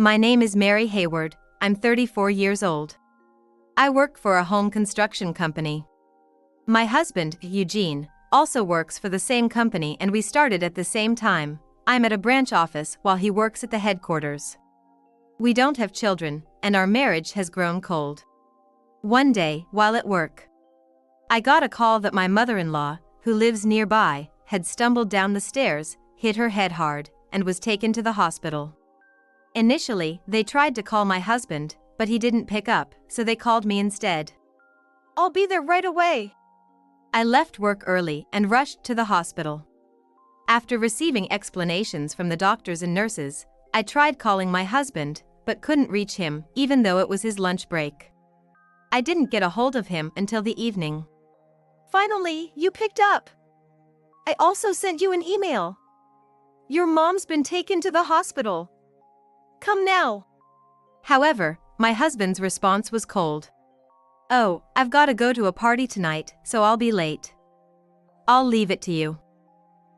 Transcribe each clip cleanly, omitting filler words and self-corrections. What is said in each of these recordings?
My name is Mary Hayward, I'm 34 years old. I work for a home construction company. My husband, Eugene, also works for the same company and we started at the same time. I'm at a branch office while he works at the headquarters. We don't have children, and our marriage has grown cold. One day, while at work, I got a call that my mother-in-law, who lives nearby, had stumbled down the stairs, hit her head hard, and was taken to the hospital. Initially, they tried to call my husband, but he didn't pick up, so they called me instead. I'll be there right away. I left work early and rushed to the hospital. After receiving explanations from the doctors and nurses, I tried calling my husband, but couldn't reach him, even though it was his lunch break. I didn't get a hold of him until the evening. Finally, you picked up. I also sent you an email. Your mom's been taken to the hospital. Come now. However, my husband's response was cold. Oh, I've got to go to a party tonight, so I'll be late. I'll leave it to you.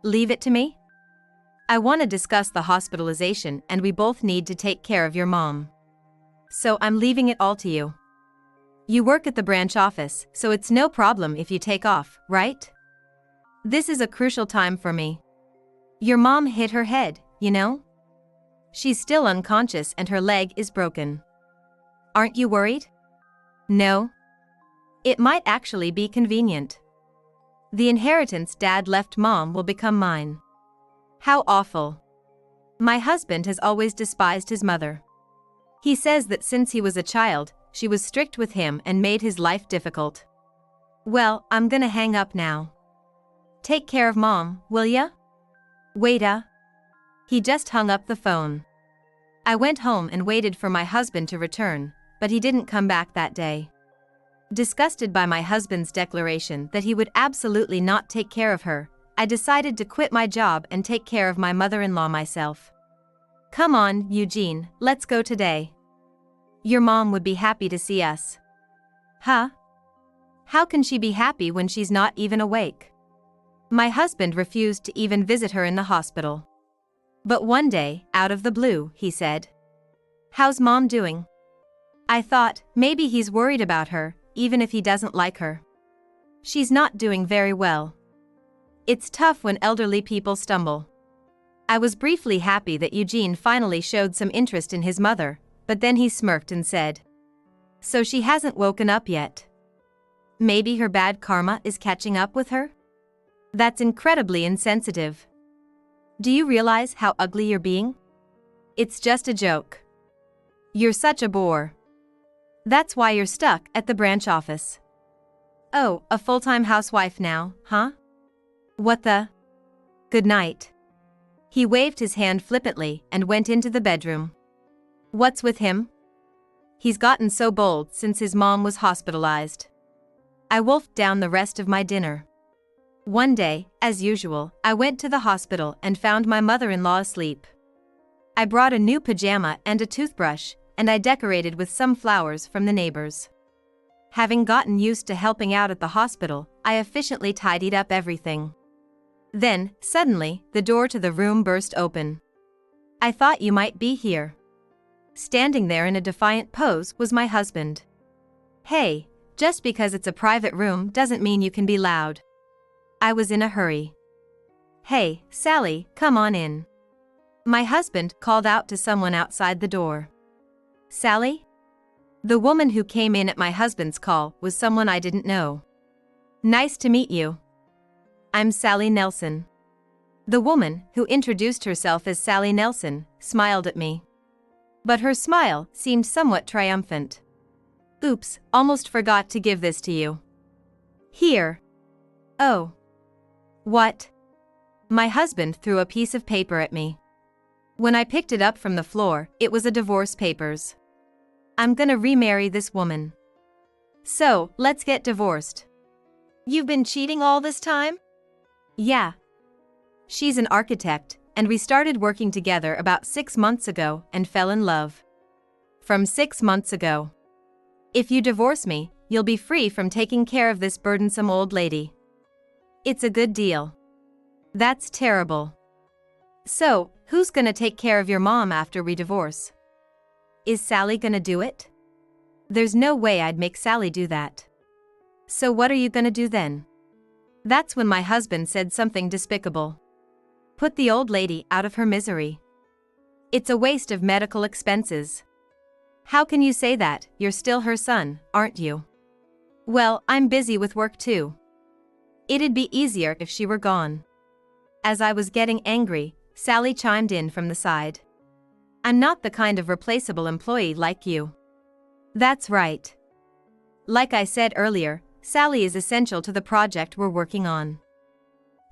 Leave it to me? I want to discuss the hospitalization and we both need to take care of your mom. So I'm leaving it all to you. You work at the branch office, so it's no problem if you take off, right? This is a crucial time for me. Your mom hit her head, you know? She's still unconscious and her leg is broken. Aren't you worried? No. It might actually be convenient. The inheritance Dad left Mom will become mine. How awful. My husband has always despised his mother. He says that since he was a child, she was strict with him and made his life difficult. Well, I'm gonna hang up now. Take care of Mom, will ya? Waita. He just hung up the phone. I went home and waited for my husband to return, but he didn't come back that day. Disgusted by my husband's declaration that he would absolutely not take care of her, I decided to quit my job and take care of my mother-in-law myself. Come on, Eugene, let's go today. Your mom would be happy to see us. Huh? How can she be happy when she's not even awake? My husband refused to even visit her in the hospital. But one day, out of the blue, he said, "How's Mom doing?" I thought, maybe he's worried about her, even if he doesn't like her. She's not doing very well. It's tough when elderly people stumble. I was briefly happy that Eugene finally showed some interest in his mother, but then he smirked and said, "So she hasn't woken up yet. Maybe her bad karma is catching up with her? That's incredibly insensitive. Do you realize how ugly you're being? It's just a joke. You're such a bore. That's why you're stuck at the branch office. Oh, a full-time housewife now, huh? What the? Good night." He waved his hand flippantly and went into the bedroom. What's with him? He's gotten so bold since his mom was hospitalized. I wolfed down the rest of my dinner. One day, as usual, I went to the hospital and found my mother-in-law asleep. I brought a new pajama and a toothbrush, and I decorated with some flowers from the neighbors. Having gotten used to helping out at the hospital, I efficiently tidied up everything. Then, suddenly, the door to the room burst open. I thought you might be here. Standing there in a defiant pose was my husband. Hey, just because it's a private room doesn't mean you can be loud. I was in a hurry. Hey, Sally, come on in. My husband called out to someone outside the door. Sally? The woman who came in at my husband's call was someone I didn't know. Nice to meet you. I'm Sally Nelson. The woman, who introduced herself as Sally Nelson, smiled at me. But her smile seemed somewhat triumphant. Oops, almost forgot to give this to you. Here. Oh. What? My husband threw a piece of paper at me. When I picked it up from the floor, it was a divorce papers. I'm gonna remarry this woman. So, let's get divorced. You've been cheating all this time? Yeah. She's an architect, and we started working together about 6 months ago and fell in love. From 6 months ago. If you divorce me, you'll be free from taking care of this burdensome old lady. It's a good deal. That's terrible. So, who's gonna take care of your mom after we divorce? Is Sally gonna do it? There's no way I'd make Sally do that. So what are you gonna do then? That's when my husband said something despicable. Put the old lady out of her misery. It's a waste of medical expenses. How can you say that? You're still her son, aren't you? Well, I'm busy with work too. It'd be easier if she were gone. As I was getting angry, Sally chimed in from the side. I'm not the kind of replaceable employee like you. That's right. Like I said earlier, Sally is essential to the project we're working on.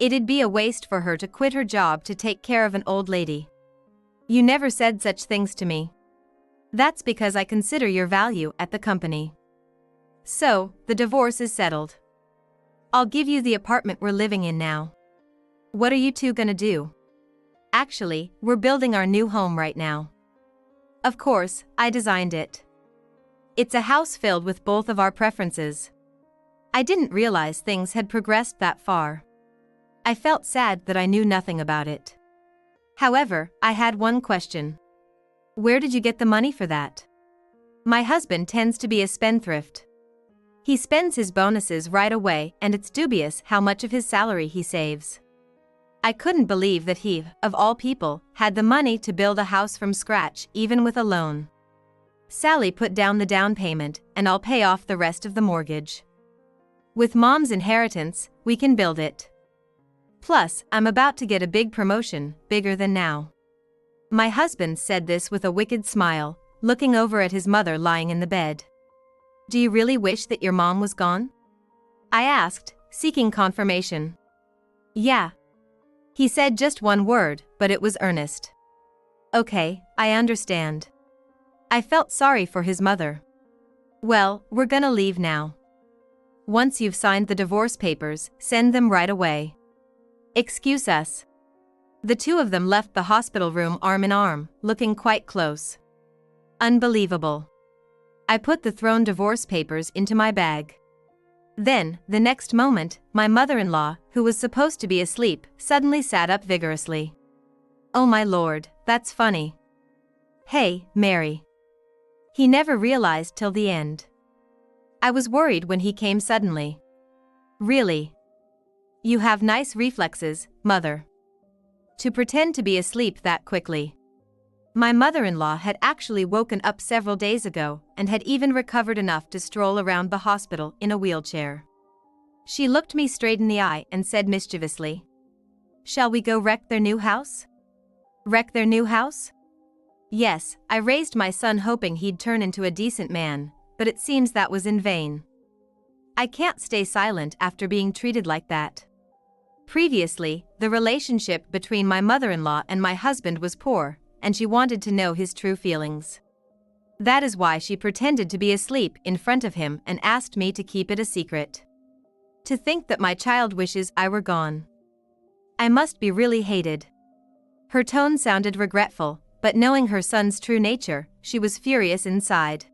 It'd be a waste for her to quit her job to take care of an old lady. You never said such things to me. That's because I consider your value at the company. So, the divorce is settled. I'll give you the apartment we're living in now. What are you two gonna do? Actually, we're building our new home right now. Of course, I designed it. It's a house filled with both of our preferences. I didn't realize things had progressed that far. I felt sad that I knew nothing about it. However, I had one question. Where did you get the money for that? My husband tends to be a spendthrift. He spends his bonuses right away, and it's dubious how much of his salary he saves. I couldn't believe that he, of all people, had the money to build a house from scratch, even with a loan. Sally put down the down payment, and I'll pay off the rest of the mortgage. With Mom's inheritance, we can build it. Plus, I'm about to get a big promotion, bigger than now. My husband said this with a wicked smile, looking over at his mother lying in the bed. Do you really wish that your mom was gone? I asked, seeking confirmation. Yeah. He said just one word, but it was earnest. Okay, I understand. I felt sorry for his mother. Well, we're gonna leave now. Once you've signed the divorce papers, send them right away. Excuse us. The two of them left the hospital room arm in arm, looking quite close. Unbelievable. I put the thrown divorce papers into my bag. Then, the next moment, my mother-in-law, who was supposed to be asleep, suddenly sat up vigorously. Oh my lord, that's funny. Hey, Mary. He never realized till the end. I was worried when he came suddenly. Really? You have nice reflexes, mother. To pretend to be asleep that quickly. My mother-in-law had actually woken up several days ago and had even recovered enough to stroll around the hospital in a wheelchair. She looked me straight in the eye and said mischievously, "Shall we go wreck their new house?" Wreck their new house? Yes, I raised my son hoping he'd turn into a decent man, but it seems that was in vain. I can't stay silent after being treated like that. Previously, the relationship between my mother-in-law and my husband was poor, and she wanted to know his true feelings. That is why she pretended to be asleep in front of him and asked me to keep it a secret. To think that my child wishes I were gone. I must be really hated. Her tone sounded regretful, but knowing her son's true nature, she was furious inside.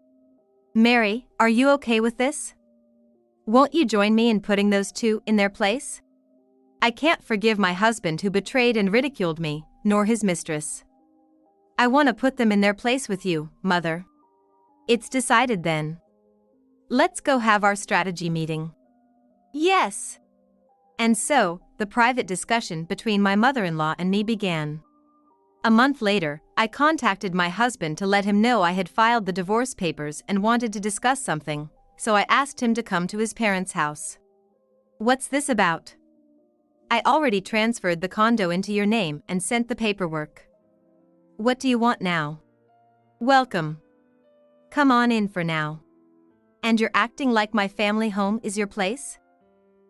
Mary, are you okay with this? Won't you join me in putting those two in their place? I can't forgive my husband who betrayed and ridiculed me, nor his mistress. I want to put them in their place with you, mother. It's decided then. Let's go have our strategy meeting. Yes. And so, the private discussion between my mother-in-law and me began. A month later, I contacted my husband to let him know I had filed the divorce papers and wanted to discuss something, so I asked him to come to his parents' house. What's this about? I already transferred the condo into your name and sent the paperwork. What do you want now? Welcome. Come on in for now. And you're acting like my family home is your place?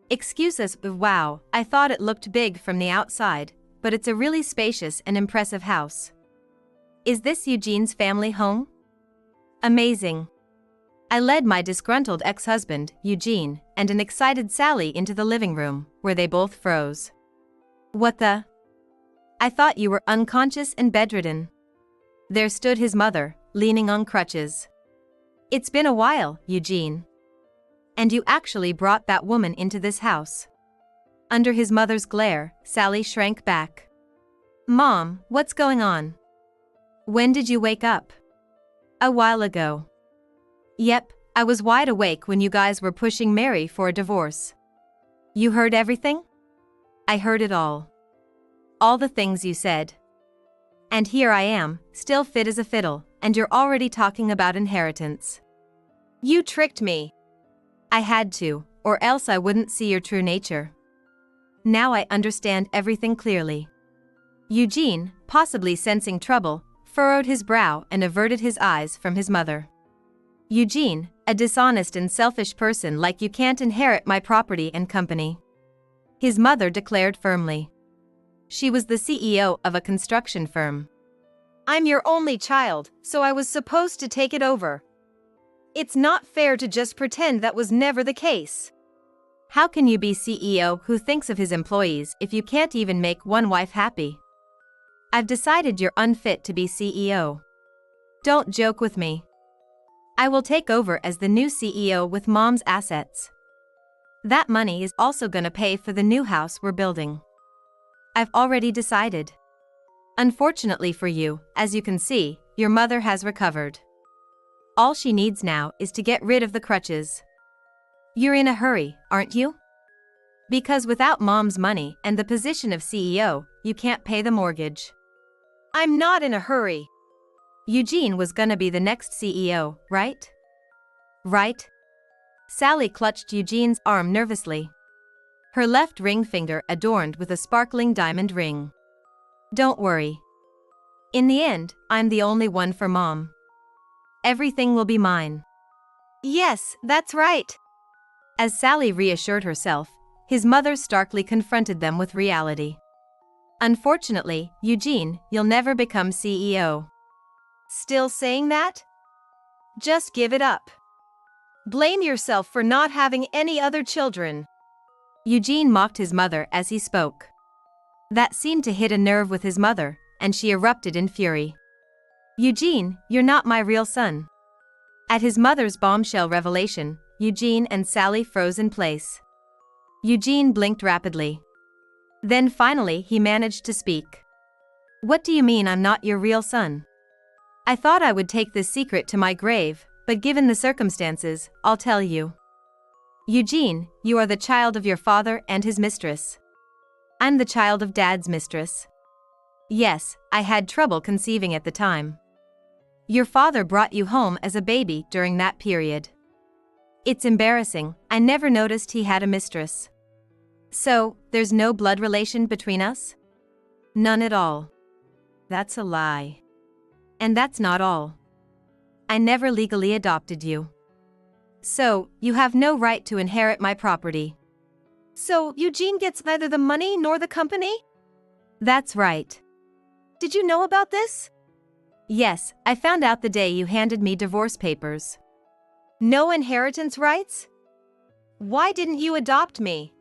Excuse us, wow, I thought it looked big from the outside, but it's a really spacious and impressive house. Is this Eugene's family home? Amazing. I led my disgruntled ex-husband, Eugene, and an excited Sally into the living room, where they both froze. What the? I thought you were unconscious and bedridden. There stood his mother, leaning on crutches. It's been a while, Eugene. And you actually brought that woman into this house. Under his mother's glare, Sally shrank back. Mom, what's going on? When did you wake up? A while ago. Yep, I was wide awake when you guys were pushing Mary for a divorce. You heard everything? I heard it all. All the things you said. And here I am, still fit as a fiddle, and you're already talking about inheritance. You tricked me. I had to, or else I wouldn't see your true nature. Now I understand everything clearly. Eugene, possibly sensing trouble, furrowed his brow and averted his eyes from his mother. Eugene, a dishonest and selfish person like you can't inherit my property and company. His mother declared firmly. She was the CEO of a construction firm. I'm your only child, so I was supposed to take it over. It's not fair to just pretend that was never the case. How can you be CEO who thinks of his employees if you can't even make one wife happy? I've decided you're unfit to be CEO. Don't joke with me. I will take over as the new CEO with Mom's assets. That money is also gonna pay for the new house we're building. I've already decided. Unfortunately for you, as you can see, your mother has recovered. All she needs now is to get rid of the crutches. You're in a hurry, aren't you? Because without Mom's money and the position of CEO, you can't pay the mortgage. I'm not in a hurry. Eugene was gonna be the next CEO, right? Right? Sally clutched Eugene's arm nervously. Her left ring finger adorned with a sparkling diamond ring. Don't worry. In the end, I'm the only one for Mom. Everything will be mine. Yes, that's right. As Sally reassured herself, his mother starkly confronted them with reality. Unfortunately, Eugene, you'll never become CEO. Still saying that? Just give it up. Blame yourself for not having any other children. Eugene mocked his mother as he spoke. That seemed to hit a nerve with his mother, and she erupted in fury. Eugene, you're not my real son. At his mother's bombshell revelation, Eugene and Sally froze in place. Eugene blinked rapidly. Then finally he managed to speak. What do you mean I'm not your real son? I thought I would take this secret to my grave, but given the circumstances, I'll tell you. Eugene, you are the child of your father and his mistress. I'm the child of Dad's mistress. Yes, I had trouble conceiving at the time. Your father brought you home as a baby during that period. It's embarrassing, I never noticed he had a mistress. So, there's no blood relation between us? None at all. That's a lie. And that's not all. I never legally adopted you. So, you have no right to inherit my property. So, Eugene gets neither the money nor the company? That's right. Did you know about this? Yes, I found out the day you handed me divorce papers. No inheritance rights? Why didn't you adopt me?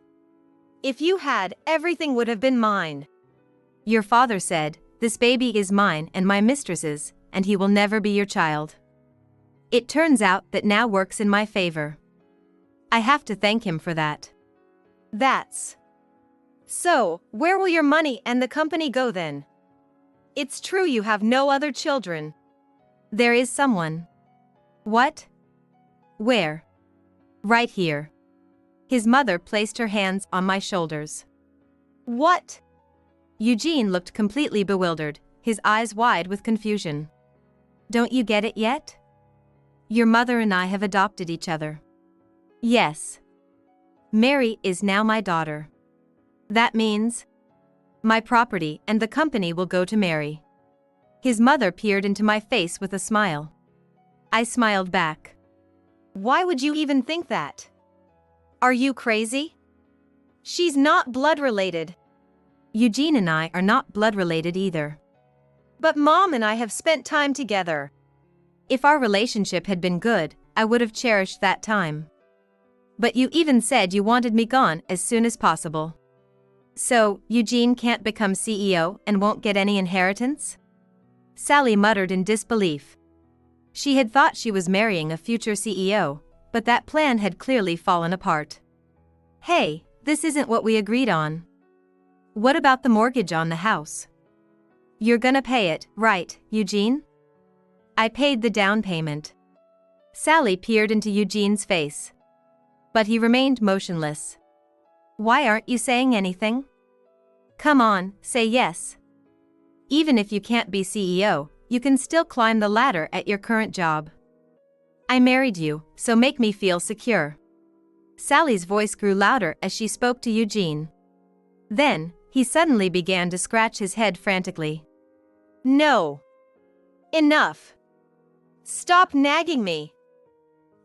If you had, everything would have been mine. Your father said, this baby is mine and my mistress's, and he will never be your child. It turns out that now works in my favor. I have to thank him for that. That's. So, where will your money and the company go then? It's true you have no other children. There is someone. What? Where? Right here. His mother placed her hands on my shoulders. What? Eugene looked completely bewildered, his eyes wide with confusion. Don't you get it yet? Your mother and I have adopted each other. Yes. Mary is now my daughter. That means my property and the company will go to Mary. His mother peered into my face with a smile. I smiled back. Why would you even think that? Are you crazy? She's not blood related. Eugene and I are not blood related either. But Mom and I have spent time together. If our relationship had been good, I would have cherished that time. But you even said you wanted me gone as soon as possible. So, Eugene can't become CEO and won't get any inheritance? Sally muttered in disbelief. She had thought she was marrying a future CEO, but that plan had clearly fallen apart. Hey, this isn't what we agreed on. What about the mortgage on the house? You're gonna pay it, right, Eugene? I paid the down payment. Sally peered into Eugene's face. But he remained motionless. Why aren't you saying anything? Come on, say yes. Even if you can't be CEO, you can still climb the ladder at your current job. I married you, so make me feel secure. Sally's voice grew louder as she spoke to Eugene. Then, he suddenly began to scratch his head frantically. No. Enough. Stop nagging me.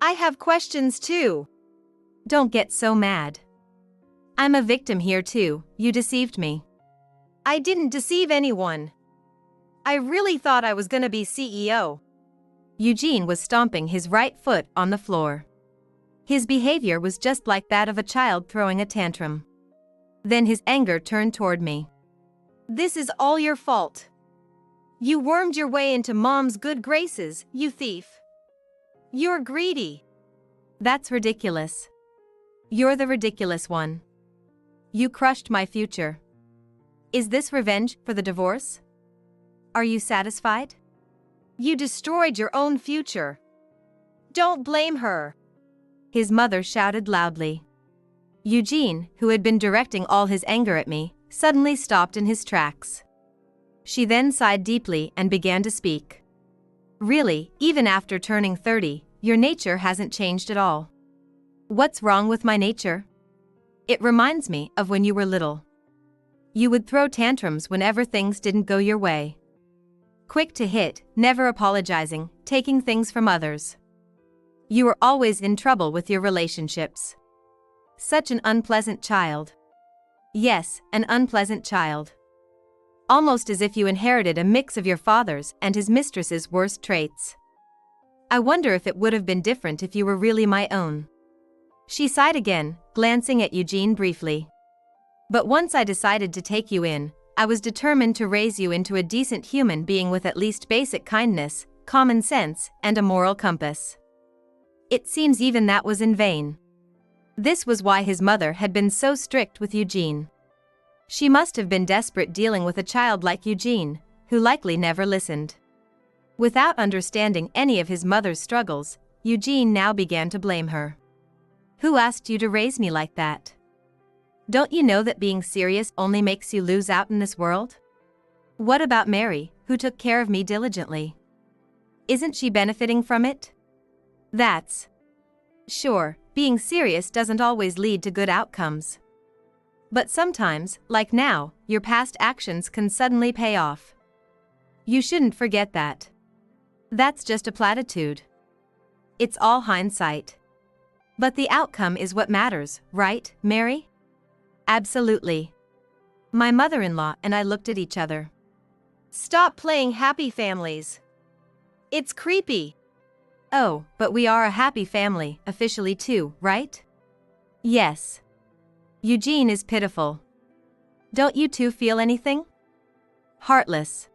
I have questions too. Don't get so mad. I'm a victim here too, you deceived me. I didn't deceive anyone. I really thought I was gonna be CEO. Eugene was stomping his right foot on the floor. His behavior was just like that of a child throwing a tantrum. Then his anger turned toward me. This is all your fault. You wormed your way into Mom's good graces, you thief. You're greedy. That's ridiculous. You're the ridiculous one. You crushed my future. Is this revenge for the divorce? Are you satisfied? You destroyed your own future. Don't blame her. His mother shouted loudly. Eugene, who had been directing all his anger at me, suddenly stopped in his tracks. She then sighed deeply and began to speak. Really, even after turning 30, your nature hasn't changed at all. What's wrong with my nature? It reminds me of when you were little. You would throw tantrums whenever things didn't go your way. Quick to hit, never apologizing, taking things from others. You were always in trouble with your relationships. Such an unpleasant child. Yes, an unpleasant child. Almost as if you inherited a mix of your father's and his mistress's worst traits. I wonder if it would have been different if you were really my own. She sighed again, glancing at Eugene briefly. But once I decided to take you in, I was determined to raise you into a decent human being with at least basic kindness, common sense, and a moral compass. It seems even that was in vain. This was why his mother had been so strict with Eugene. She must have been desperate dealing with a child like Eugene, who likely never listened. Without understanding any of his mother's struggles, Eugene now began to blame her. Who asked you to raise me like that? Don't you know that being serious only makes you lose out in this world? What about Mary, who took care of me diligently? Isn't she benefiting from it? That's... Sure, being serious doesn't always lead to good outcomes. But sometimes, like now, your past actions can suddenly pay off. You shouldn't forget that. That's just a platitude. It's all hindsight. But the outcome is what matters, right, Mary? Absolutely. My mother-in-law and I looked at each other. Stop playing happy families. It's creepy. Oh, but we are a happy family, officially too, right? Yes. Eugene is pitiful. Don't you two feel anything? Heartless.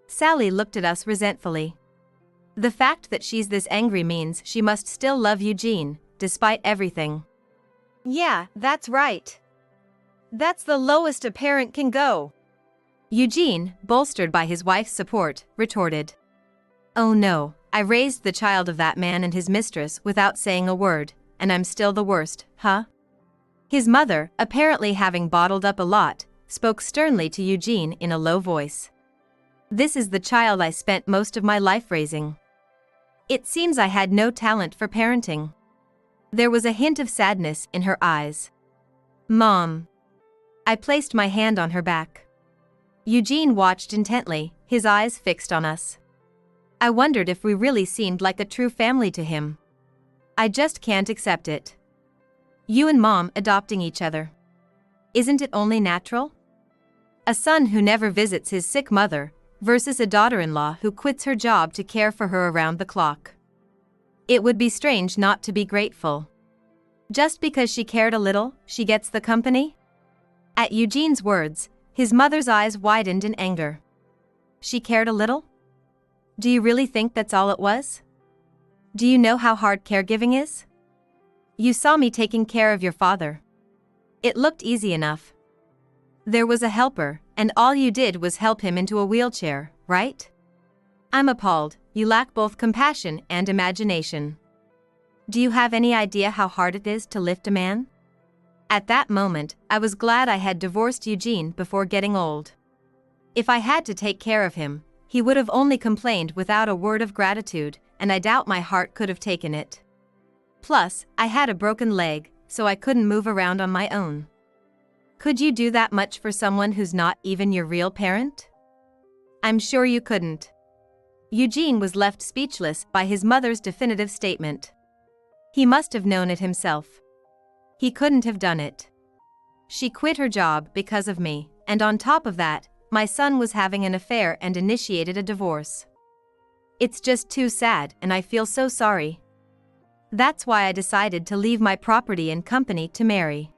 Sally looked at us resentfully. The fact that she's this angry means she must still love Eugene, despite everything. Yeah, that's right. That's the lowest a parent can go. Eugene, bolstered by his wife's support, retorted. Oh no, I raised the child of that man and his mistress without saying a word, and I'm still the worst, huh? His mother, apparently having bottled up a lot, spoke sternly to Eugene in a low voice. This is the child I spent most of my life raising. It seems I had no talent for parenting. There was a hint of sadness in her eyes. Mom. I placed my hand on her back. Eugene watched intently, his eyes fixed on us. I wondered if we really seemed like a true family to him. I just can't accept it. You and Mom adopting each other. Isn't it only natural? A son who never visits his sick mother, versus a daughter-in-law who quits her job to care for her around the clock. It would be strange not to be grateful. Just because she cared a little, she gets the company? At Eugene's words, his mother's eyes widened in anger. She cared a little? Do you really think that's all it was? Do you know how hard caregiving is? You saw me taking care of your father. It looked easy enough. There was a helper, and all you did was help him into a wheelchair, right? I'm appalled. You lack both compassion and imagination. Do you have any idea how hard it is to lift a man? At that moment, I was glad I had divorced Eugene before getting old. If I had to take care of him, he would have only complained without a word of gratitude, and I doubt my heart could have taken it. Plus, I had a broken leg, so I couldn't move around on my own. Could you do that much for someone who's not even your real parent? I'm sure you couldn't. Eugene was left speechless by his mother's definitive statement. He must have known it himself. He couldn't have done it. She quit her job because of me, and on top of that, my son was having an affair and initiated a divorce. It's just too sad, and I feel so sorry. That's why I decided to leave my property and company to marry.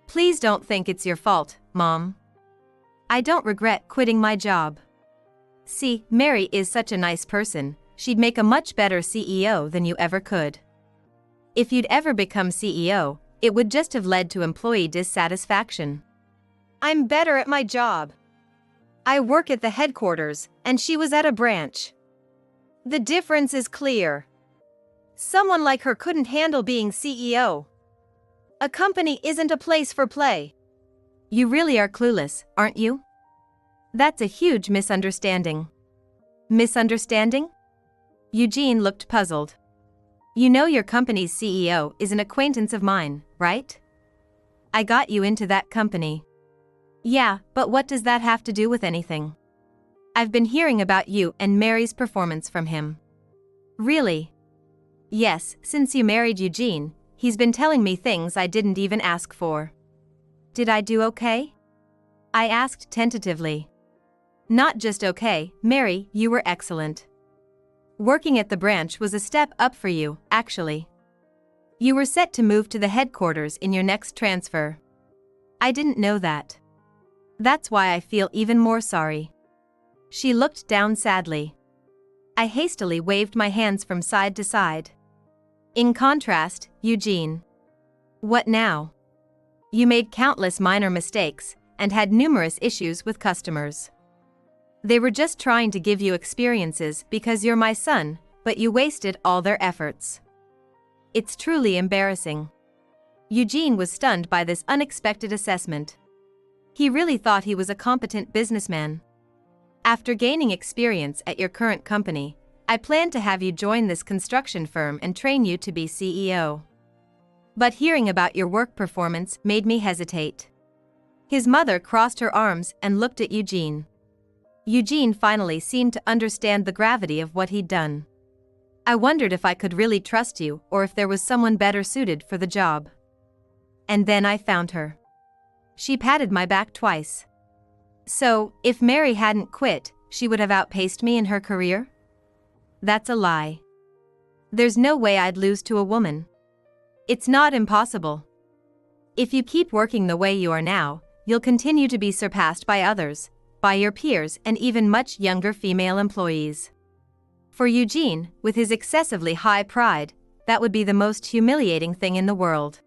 Please don't think it's your fault, Mom. I don't regret quitting my job. See, Mary is such a nice person, she'd make a much better CEO than you ever could. If you'd ever become CEO, it would just have led to employee dissatisfaction. I'm better at my job. I work at the headquarters, and she was at a branch. The difference is clear. Someone like her couldn't handle being CEO. A company isn't a place for play. You really are clueless, aren't you? That's a huge misunderstanding. Misunderstanding? Eugene looked puzzled. You know your company's CEO is an acquaintance of mine, right? I got you into that company. Yeah, but what does that have to do with anything? I've been hearing about you and Mary's performance from him. Really? Yes, since you married Eugene, he's been telling me things I didn't even ask for. Did I do okay? I asked tentatively. Not just okay, Mary, you were excellent. Working at the branch was a step up for you, actually. You were set to move to the headquarters in your next transfer. I didn't know that. That's why I feel even more sorry. She looked down sadly. I hastily waved my hands from side to side. In contrast, Eugene. What now? You made countless minor mistakes and had numerous issues with customers. They were just trying to give you experiences because you're my son, but you wasted all their efforts. It's truly embarrassing. Eugene was stunned by this unexpected assessment. He really thought he was a competent businessman. After gaining experience at your current company, I plan to have you join this construction firm and train you to be CEO. But hearing about your work performance made me hesitate. His mother crossed her arms and looked at Eugene. Eugene finally seemed to understand the gravity of what he'd done. I wondered if I could really trust you or if there was someone better suited for the job. And then I found her. She patted my back twice. So, if Mary hadn't quit, she would have outpaced me in her career? That's a lie. There's no way I'd lose to a woman. It's not impossible. If you keep working the way you are now, you'll continue to be surpassed by others, by your peers and even much younger female employees. For Eugene, with his excessively high pride, that would be the most humiliating thing in the world.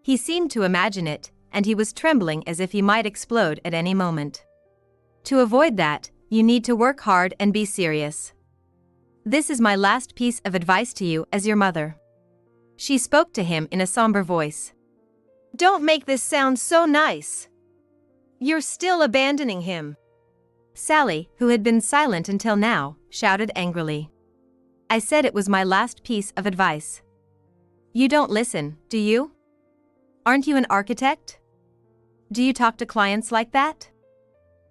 He seemed to imagine it, and he was trembling as if he might explode at any moment. To avoid that, you need to work hard and be serious. This is my last piece of advice to you as your mother. She spoke to him in a somber voice. Don't make this sound so nice. You're still abandoning him. Sally, who had been silent until now, shouted angrily. I said it was my last piece of advice. You don't listen, do you? Aren't you an architect? Do you talk to clients like that?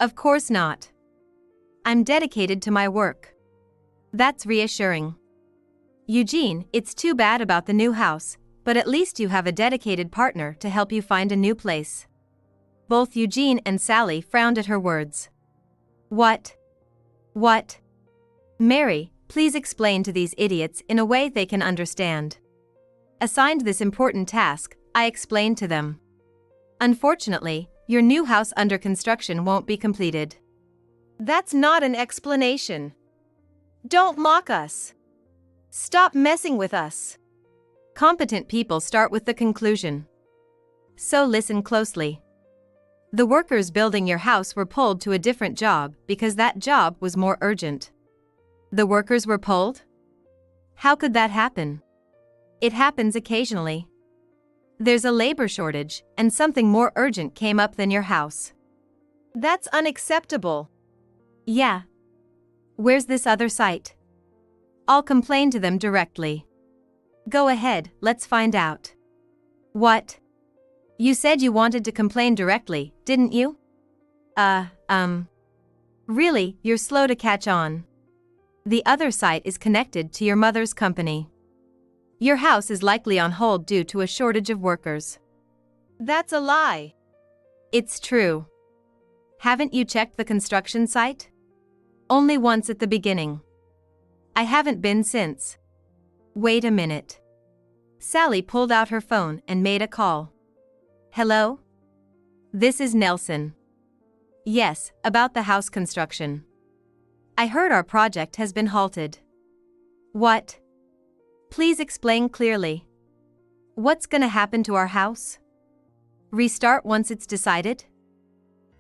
Of course not. I'm dedicated to my work. That's reassuring. Eugene, it's too bad about the new house, but at least you have a dedicated partner to help you find a new place. Both Eugene and Sally frowned at her words. What? What? Mary, please explain to these idiots in a way they can understand. Assigned this important task, I explained to them. Unfortunately, your new house under construction won't be completed. That's not an explanation. Don't mock us. Stop messing with us. Competent people start with the conclusion. So listen closely. The workers building your house were pulled to a different job because that job was more urgent. The workers were pulled? How could that happen? It happens occasionally. There's a labor shortage, and something more urgent came up than your house. That's unacceptable. Yeah. Where's this other site? I'll complain to them directly. Go ahead, let's find out. What? You said you wanted to complain directly, didn't you? Really, you're slow to catch on. The other site is connected to your mother's company. Your house is likely on hold due to a shortage of workers. That's a lie. It's true. Haven't you checked the construction site? Only once at the beginning. I haven't been since. Wait a minute. Sally pulled out her phone and made a call. Hello? This is Nelson. Yes, about the house construction. I heard our project has been halted. What? Please explain clearly. What's gonna happen to our house? Restart once it's decided?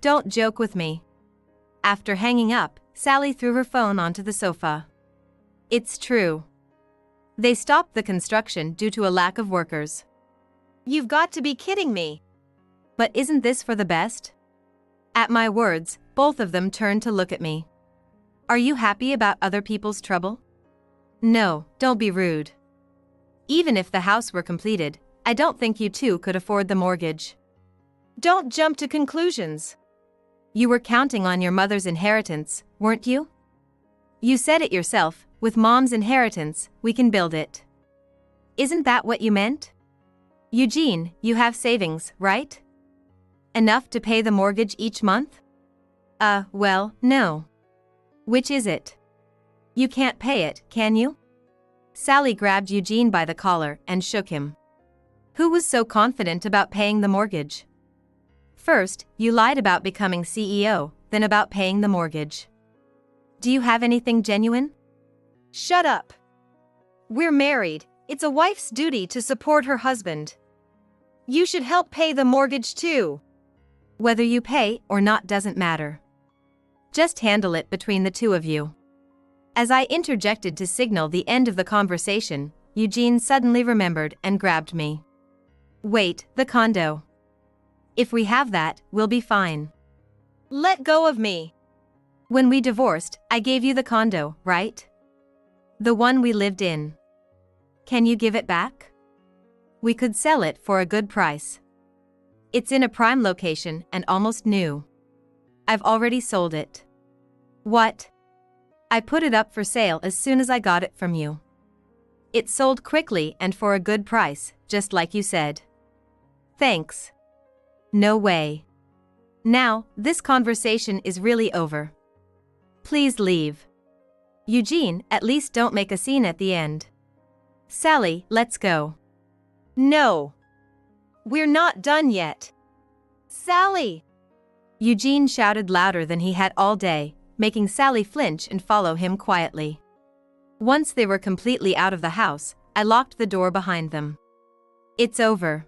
Don't joke with me. After hanging up, Sally threw her phone onto the sofa. It's true. They stopped the construction due to a lack of workers. You've got to be kidding me. But isn't this for the best? At my words, both of them turned to look at me. Are you happy about other people's trouble? No, don't be rude. Even if the house were completed, I don't think you two could afford the mortgage. Don't jump to conclusions. You were counting on your mother's inheritance, weren't you? You said it yourself, with Mom's inheritance, we can build it. Isn't that what you meant? Eugene, you have savings, right? Enough to pay the mortgage each month? Well, no. Which is it? You can't pay it, can you? Sally grabbed Eugene by the collar and shook him. Who was so confident about paying the mortgage? First, you lied about becoming CEO, then about paying the mortgage. Do you have anything genuine? Shut up. We're married. It's a wife's duty to support her husband. You should help pay the mortgage too. Whether you pay or not doesn't matter. Just handle it between the two of you. As I interjected to signal the end of the conversation, Eugene suddenly remembered and grabbed me. Wait, the condo. If we have that, we'll be fine. Let go of me. When we divorced, I gave you the condo, right? The one we lived in. Can you give it back? We could sell it for a good price. It's in a prime location and almost new. I've already sold it. What? I put it up for sale as soon as I got it from you. It sold quickly and for a good price, just like you said. Thanks. No way. Now, this conversation is really over. Please leave. Eugene, at least don't make a scene at the end. Sally, let's go. No. We're not done yet. Sally! Eugene shouted louder than he had all day, making Sally flinch and follow him quietly. Once they were completely out of the house, I locked the door behind them. It's over.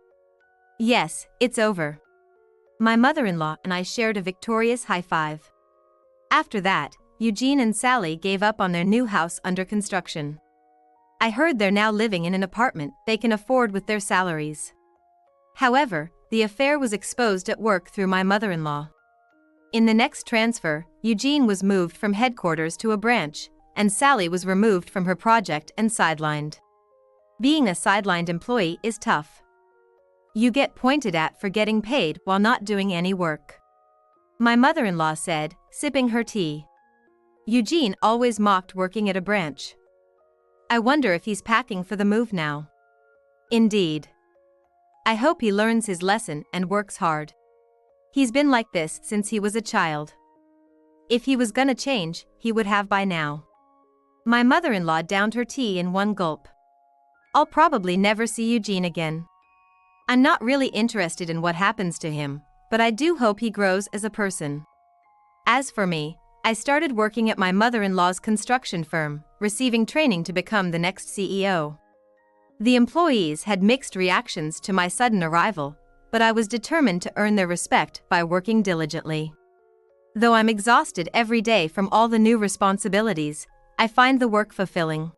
Yes, it's over. My mother-in-law and I shared a victorious high five. After that, Eugene and Sally gave up on their new house under construction. I heard they're now living in an apartment they can afford with their salaries. However, the affair was exposed at work through my mother-in-law. In the next transfer, Eugene was moved from headquarters to a branch, and Sally was removed from her project and sidelined. Being a sidelined employee is tough. You get pointed at for getting paid while not doing any work. My mother-in-law said, sipping her tea. Eugene always mocked working at a branch. I wonder if he's packing for the move now. Indeed. I hope he learns his lesson and works hard. He's been like this since he was a child. If he was gonna change, he would have by now. My mother-in-law downed her tea in one gulp. I'll probably never see Eugene again. I'm not really interested in what happens to him, but I do hope he grows as a person. As for me, I started working at my mother-in-law's construction firm, receiving training to become the next CEO. The employees had mixed reactions to my sudden arrival, but I was determined to earn their respect by working diligently. Though I'm exhausted every day from all the new responsibilities, I find the work fulfilling.